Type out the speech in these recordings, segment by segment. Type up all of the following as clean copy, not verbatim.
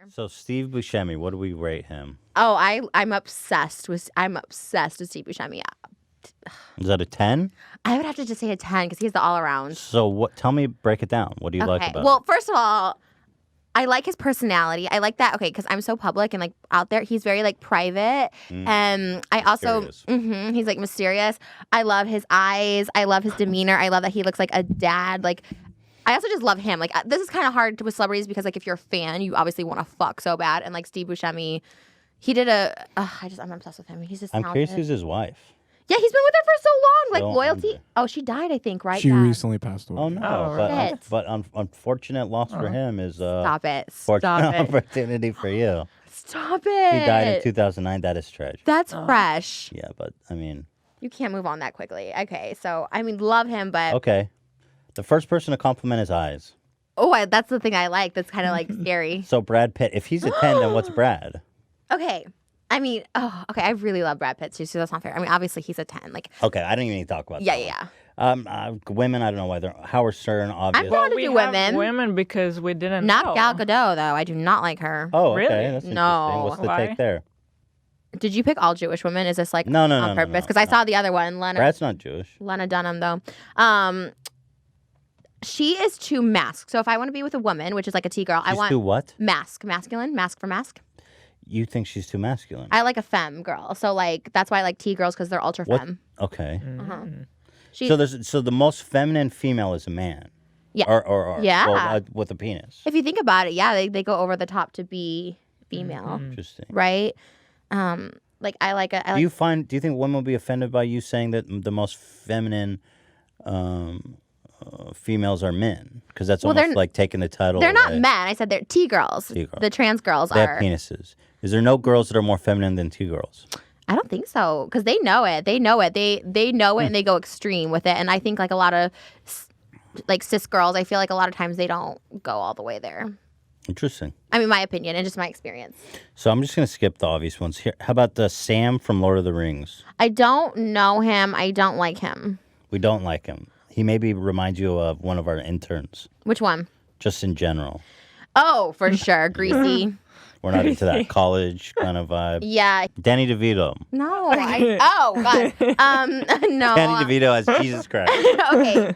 So Steve Buscemi, what do we rate him? Oh, I'm obsessed with Steve Buscemi. Is that a 10? I would have to just say a 10 because he's the all around. So what? Tell me, break it down. What do you like about Well, him? first of all, I like his personality. I like that. Okay, because I'm so public and like out there. He's very like private. And I also, he's like mysterious. I love his eyes. I love his demeanor. I love that he looks like a dad. Like, I also just love him. Like, this is kind of hard with celebrities because like if you're a fan, you obviously want to fuck so bad. And like Steve Buscemi, he did I'm obsessed with him. He's just talented. I'm curious who's his wife. Yeah, he's been with her for so long. Like, Don't loyalty. wonder. Oh, she died, I think, right? She Dad? recently passed away. Oh no! right. But unfortunate loss for him is Stop it. fortunate Stop it. opportunity for you. Stop it. He died in 2009. That is tragic. That's fresh. Yeah, but I mean, You can't move on that quickly. Okay, so, I mean, love him, but... okay. The first person to compliment his eyes. Oh, that's the thing I like. That's kind of like scary. So Brad Pitt. If he's a 10, then what's Brad? Okay. I mean, okay, I really love Brad Pitt too, so that's not fair. I mean, obviously he's a 10. Like, Okay, I didn't even need to talk about yeah, that. yeah. Women, I don't know why they're Howard Stern, obviously. I'm proud to we do have women. women because we didn't Not know. Gal Gadot, though. I do not like her. Oh, okay. Really? That's interesting. No. What's the Why? take there? Did you pick all Jewish women? Is this like No, on purpose? Because I saw the other one, Brad's not Jewish. Lena Dunham, though. She is too masked. So if I want to be with a woman, which is like a T-girl, I She's want too what? masculine, mask for mask. You think she's too masculine? I like a femme girl. So like that's why I like T-girls because they're ultra What? femme. Okay. She, So the most feminine female is a man. Yeah. Or Yeah. well, with a penis. if you think about it, yeah, they go over the top to be female, Interesting. right? Like I like Do you think women will be offended by you saying that the most feminine females are men? Because that's almost like taking the title. They're not away. men. I said they're T-girls. T-girls. The trans girls They are. have penises. Is there no girls that are more feminine than T-girls? I don't think so because they know it. They know it. They know it and they go extreme with it. And I think like a lot of like cis girls, I feel like a lot of times they don't go all the way there. Interesting. I mean, my opinion and just my experience. So I'm just going to skip the obvious ones here. How about the Sam from Lord of the Rings? I don't know him. I don't like him. We don't like him. He maybe reminds you of one of our interns, Which one? just in general. Oh, for sure. Greasy. We're not into that college kind of vibe. Yeah. Danny DeVito. No. Oh, God. No. Danny DeVito as Jesus Christ. Okay.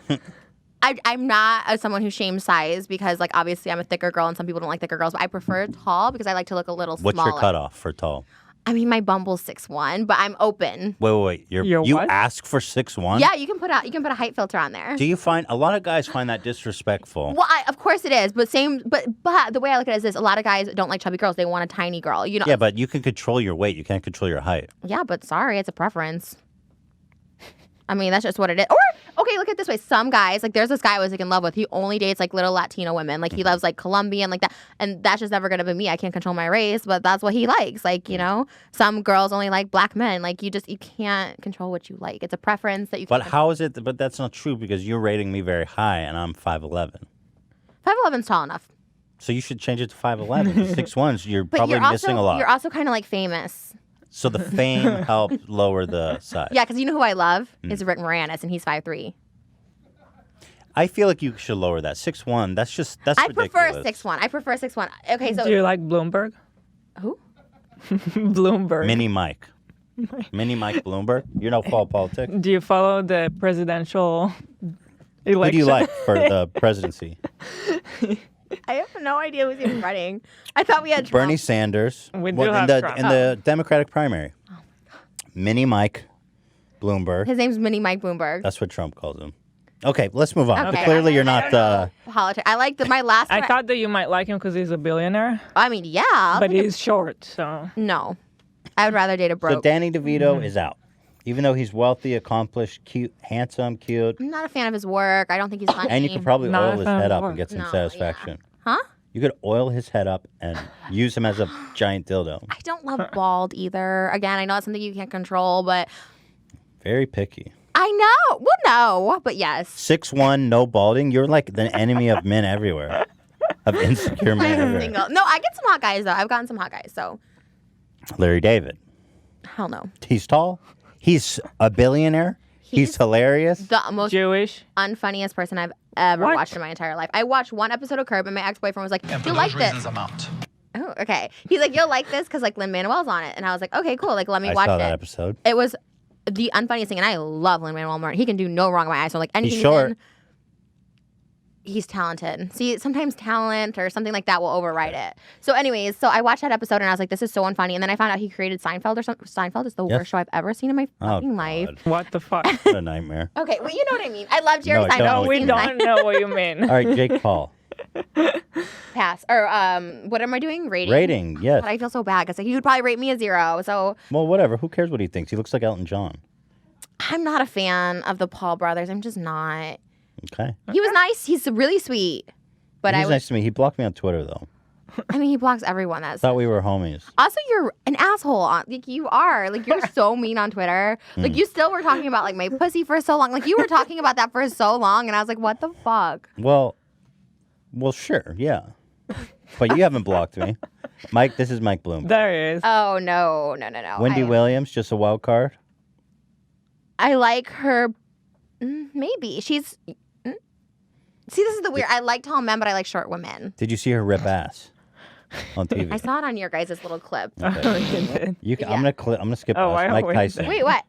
I'm not someone who shames size because, like, obviously I'm a thicker girl and some people don't like thicker girls, but I prefer tall because I like to look a little What's smaller. your cutoff for tall? I mean, my Bumble's 6'1", but I'm open. Wait. Your You what? ask for 6'1"? Yeah, you can put a height filter on there. Do you find a lot of guys find that disrespectful? Well, of course it is, but the way I look at it is this: a lot of guys don't like chubby girls; they want a tiny girl. You know? Yeah, but you can control your weight. You can't control your height. Yeah, but sorry, it's a preference. I mean, that's just what it is. Or, okay, look at it this way. Some guys, like there's this guy I was like in love with. He only dates like little Latino women. Like he loves like Colombian, like that. And that's just never going to be me. I can't control my race, but that's what he likes. Like, you know, some girls only like black men. Like you can't control what you like. It's a preference that you But how is it? But that's not true because you're rating me very high and I'm 5'11". 5'11's tall enough. So you should change it to 5'11". 6'1", you're But probably you're missing a lot. You're also kind of like famous. So the fame helped lower the size. Yeah, because you know who I love is Rick Moranis, and he's 5'3". I feel like you should lower that. 6'1", that's I ridiculous. prefer 6'1". I prefer 6'1". Okay, so Do you like Bloomberg? who? Bloomberg. Mini Mike Bloomberg. You know fall politics. Do you follow the presidential election? Who do you like for the presidency? I have no idea who's even running. I thought we had Trump. Bernie Sanders. We do in have the Trump. in the Democratic primary. Mini Mike Bloomberg. His name's Mini Mike Bloomberg. That's what Trump calls him. Okay, let's move on. Okay. But clearly, you're not. Politics. I like my last. I thought that you might like him because he's a billionaire, I mean, yeah. but he's short, so... No. I would rather date a So broke. Danny DeVito is out, even though he's wealthy, accomplished, cute, handsome, cute, I'm not a fan of his work. I don't think he's funny. and you could probably Not oil a his fan of head his up and work. get some No, satisfaction. Huh? You could oil his head up and use him as a giant dildo. I don't love bald either. Again, I know it's something you can't control, but Very picky. I know. Well, no, but yes. 6'1", no balding. You're like the enemy of men everywhere, of insecure men I'm everywhere. single. No, I get some hot guys though. I've gotten some hot guys. So Larry David. hell no. He's tall. He's a billionaire. He's hilarious. The most Jewish. unfunniest person I've ever What? watched in my entire life. I watched one episode of Curb, and my ex-boyfriend was like, "You like this?" I'm out. Oh, okay. He's like, you'll like this because like Lin-Manuel's on it, and I was like, okay, cool. Like, let me I watch saw it. that episode. It was the unfunniest thing, and I love Lin-Manuel Miranda. He can do no wrong in my eyes. So like anything He's short. He's talented. See, sometimes talent or something like that will override it. So anyways, so I watched that episode and I was like, this is so unfunny. And then I found out he created Seinfeld or something. Seinfeld is the worst show I've ever seen in my fucking life. What the fuck? What a nightmare. Okay, well, you know what I mean. I love Jerry No, I don't. Seinfeld. No, we don't know what you mean. All right, Jake Paul. Pass. Or what am I doing? Rating? Rating, yes. But I feel so bad because he would probably rate me a 0. So Well, whatever. Who cares what he thinks? He looks like Elton John. I'm not a fan of the Paul brothers. I'm just not. Okay. He was nice. He's really sweet. But He's nice to me. He blocked me on Twitter, though. I mean, he blocks everyone. That's Thought we were homies. Also, you're an asshole. Like you are. Like you're so mean on Twitter. Like you still were talking about like my pussy for so long. Like you were talking about that for so long, and I was like, what the fuck? Well, sure, yeah. But you haven't blocked me. Mike, this is Mike Bloom. There he is. Oh no. Wendy Williams, just a wild card. I like her. Maybe she's. See, this is the weird. I like tall men, but I like short women. Did you see her rip ass on TV? I saw it on your guys' little clip. Okay. You can, Yeah. I'm gonna skip Oh, past I Mike always Tyson. Wait, what?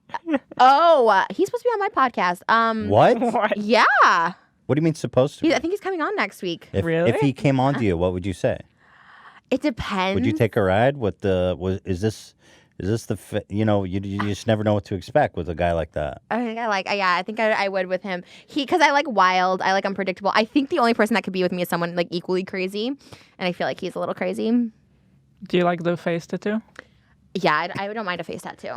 Oh, he's supposed to be on my podcast. What? What? Yeah. What do you mean supposed to? I think he's coming on next week. Really? If he came on to you, what would you say? It depends. Would you take a ride with the? Is this the? You just never know what to expect with a guy like that. I think I think I would with him. Because I like wild. I like unpredictable. I think the only person that could be with me is someone like equally crazy, and I feel like he's a little crazy. Do you like the face tattoo? Yeah, I don't mind a face tattoo.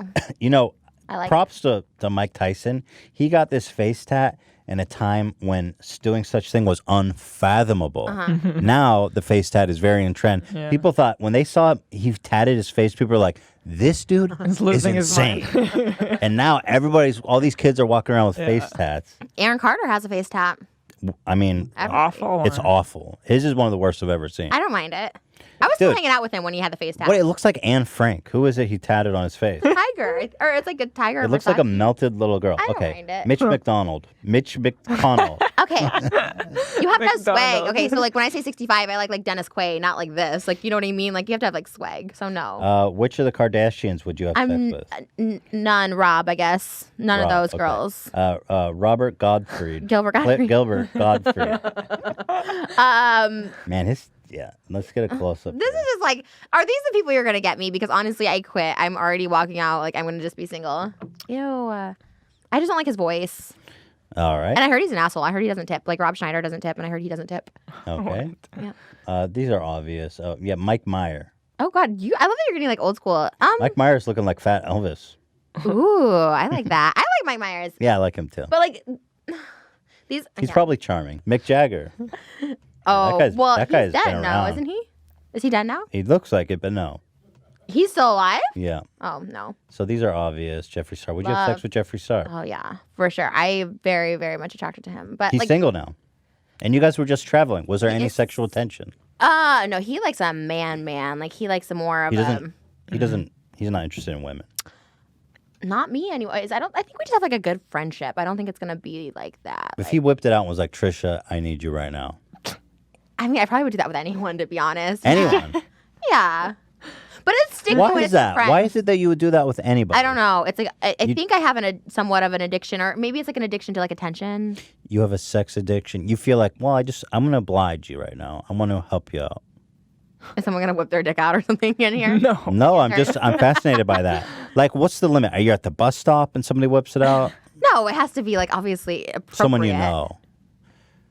I like props to Mike Tyson. He got this face tat in a time when doing such thing was unfathomable. Now the face tat is very in trend. Yeah. People thought when they saw he tatted his face, people were like, "This dude He's is losing his insane." mind. And now all these kids are walking around with face tats. Aaron Carter has a face tat. I mean, Awful. it's awful. His is one of the worst I've ever seen. I don't mind it. I was still Dude. hanging out with him when he had the face tat. What? It looks like Anne Frank. Who is it he tatted on his face? Tiger, or it's like a tiger. It looks like a melted little girl. I don't Okay. mind it. Mitch McConnell. Okay, you have to have swag. McDonald's. Okay, so like when I say 65, I like Dennis Quaid, not like this. Like you know what I mean? Like you have to have like swag. So no. Which of the Kardashians would you have sex with? None. Rob, I guess. None of Rob, those okay. girls. Robert Godfrey. Gilbert Gottfried. Gilbert Godfrey. Man, let's get a close up. This is just like, are these the people you're gonna get me? Because honestly, I quit. I'm already walking out. Like I'm gonna just be single. Ew. I just don't like his voice. All right. And I heard he's an asshole. I heard he doesn't tip. Like Rob Schneider doesn't tip, and I heard he doesn't tip. Okay. Yeah. These are obvious. Yeah, Mike Meyer. Oh God, I love that you're getting like old school. Mike Myers looking like Fat Elvis. Ooh, I like that. I like Mike Myers. Yeah, I like him too. But like these. He's probably charming. Mick Jagger. Oh, that guy's he's been dead now, around. isn't he? Is he dead now? He looks like it, but no. He's still alive? Yeah. Oh no. So these are obvious. Jeffree Star. Would you have sex with Jeffree Star? Oh yeah, for sure. I very, very much attracted to him. But He's like, single now. And you guys were just traveling. Was there any It's- sexual tension? no, he likes a man. Like he likes a more of He's not interested in women. Not me, anyways. I think we just have like a good friendship. I don't think it's gonna be like that. If he whipped it out and was like, Trisha, I need you right now. I mean, I probably would do that with anyone, to be honest. Anyone. Yeah. But it's stigma Why when is it's that? friends. Why is it that you would do that with anybody? I don't know. It's like I think I have somewhat of an addiction, or maybe it's like an addiction to like attention. You have a sex addiction. You feel like, well, I'm going to oblige you right now. I want to help you out. Is someone gonna whip their dick out or something in here? No. No, I'm fascinated by that. Like, what's the limit? Are you at the bus stop and somebody whips it out? No, it has to be like obviously appropriate. Someone you know.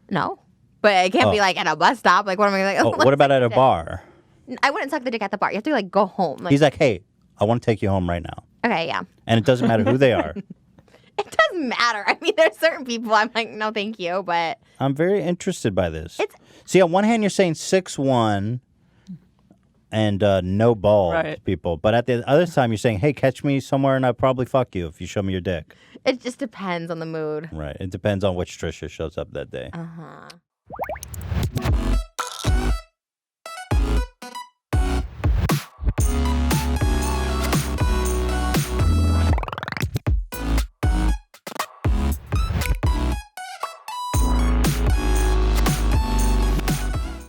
No, but it can't be like at a bus stop. Like, what am I like? Oh, what about at a bar? I wouldn't suck the dick at the bar. You have to like go home. Like, He's like, hey, I want to take you home right now. okay, yeah. And it doesn't matter who they are. It doesn't matter. I mean, there's certain people I'm like, no, thank you. But I'm very interested by this. See, on one hand, you're saying 6'1" and no balls, Right. people. But at the other time, you're saying, hey, catch me somewhere and I'll probably fuck you if you show me your dick. it just depends on the mood. Right. It depends on which Trisha shows up that day. Uh huh.